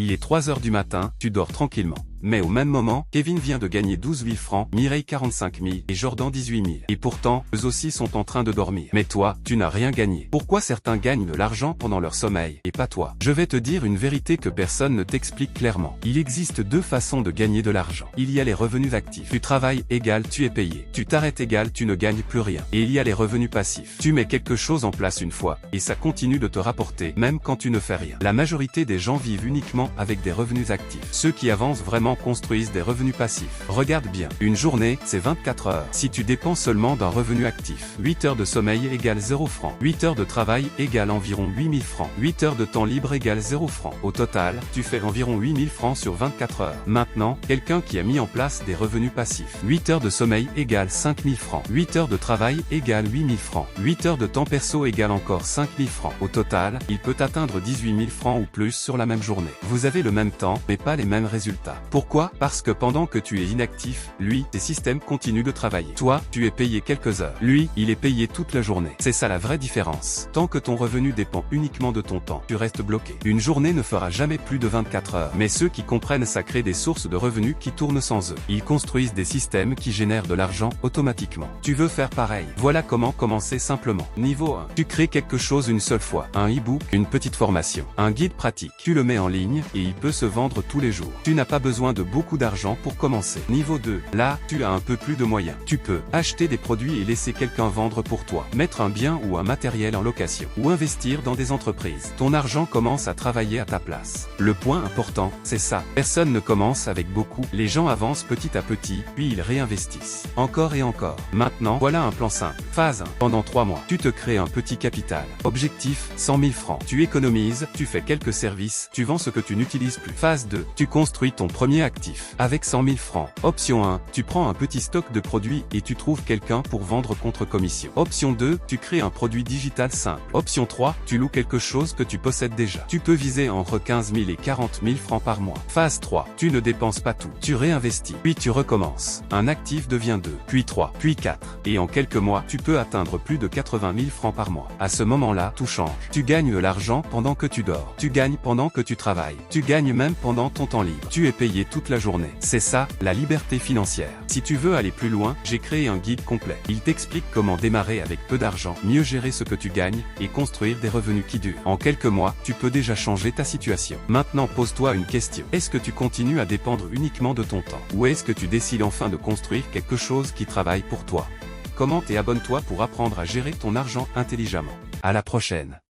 Il est 3 heures du matin, tu dors tranquillement. Mais au même moment, Kevin vient de gagner 12 000 francs, Mireille 45 000 et Jordan 18 000. Et pourtant, eux aussi sont en train de dormir. Mais toi, tu n'as rien gagné. Pourquoi certains gagnent de l'argent pendant leur sommeil, et pas toi? Je vais te dire une vérité que personne ne t'explique clairement. Il existe deux façons de gagner de l'argent. Il y a les revenus actifs. Tu travailles égal, tu es payé. Tu t'arrêtes égal, tu ne gagnes plus rien. Et il y a les revenus passifs. Tu mets quelque chose en place une fois, et ça continue de te rapporter, même quand tu ne fais rien. La majorité des gens vivent uniquement avec des revenus actifs. Ceux qui avancent vraiment construisent des revenus passifs. Regarde bien, une journée, c'est 24 heures. Si tu dépends seulement d'un revenu actif, 8 heures de sommeil égale 0 francs. 8 heures de travail égale environ 8 000 francs. 8 heures de temps libre égale 0 francs. Au total, tu fais environ 8 000 francs sur 24 heures. Maintenant, quelqu'un qui a mis en place des revenus passifs. 8 heures de sommeil égale 5 000 francs. 8 heures de travail égale 8 000 francs. 8 heures de temps perso égale encore 5 000 francs. Au total, il peut atteindre 18 000 francs ou plus sur la même journée. Vous avez le même temps, mais pas les mêmes résultats. Pourquoi? Parce que pendant que tu es inactif, lui, tes systèmes continuent de travailler. Toi, tu es payé quelques heures. Lui, il est payé toute la journée. C'est ça la vraie différence. Tant que ton revenu dépend uniquement de ton temps, tu restes bloqué. Une journée ne fera jamais plus de 24 heures. Mais ceux qui comprennent ça créent des sources de revenus qui tournent sans eux. Ils construisent des systèmes qui génèrent de l'argent automatiquement. Tu veux faire pareil? Voilà comment commencer simplement. Niveau 1. Tu crées quelque chose une seule fois. Un e-book, une petite formation, un guide pratique. Tu le mets en ligne et il peut se vendre tous les jours. Tu n'as pas besoin de beaucoup d'argent pour commencer. Niveau 2. Là, tu as un peu plus de moyens. Tu peux acheter des produits et laisser quelqu'un vendre pour toi. Mettre un bien ou un matériel en location. Ou investir dans des entreprises. Ton argent commence à travailler à ta place. Le point important, c'est ça. Personne ne commence avec beaucoup. Les gens avancent petit à petit, puis ils réinvestissent. Encore et encore. Maintenant, voilà un plan simple. Phase 1. Pendant 3 mois, tu te crées un petit capital. Objectif, 100 000 francs. Tu économises, tu fais quelques services, tu vends ce que tu n'utilises plus. Phase 2. Tu construis ton premier actif. Avec 100 000 francs. Option 1. Tu prends un petit stock de produits et tu trouves quelqu'un pour vendre contre commission. Option 2. Tu crées un produit digital simple. Option 3. Tu loues quelque chose que tu possèdes déjà. Tu peux viser entre 15 000 et 40 000 francs par mois. Phase 3. Tu ne dépenses pas tout. Tu réinvestis. Puis tu recommences. Un actif devient 2, puis 3, puis 4. Et en quelques mois, tu peux atteindre plus de 80 000 francs par mois. À ce moment-là, tout change. Tu gagnes de l'argent pendant que tu dors. Tu gagnes pendant que tu travailles. Tu gagnes même pendant ton temps libre. Tu es payé toute la journée. C'est ça, la liberté financière. Si tu veux aller plus loin, j'ai créé un guide complet. Il t'explique comment démarrer avec peu d'argent, mieux gérer ce que tu gagnes, et construire des revenus qui durent. En quelques mois, tu peux déjà changer ta situation. Maintenant, pose-toi une question. Est-ce que tu continues à dépendre uniquement de ton temps? Ou est-ce que tu décides enfin de construire quelque chose qui travaille pour toi? Commente et abonne-toi pour apprendre à gérer ton argent intelligemment. À la prochaine.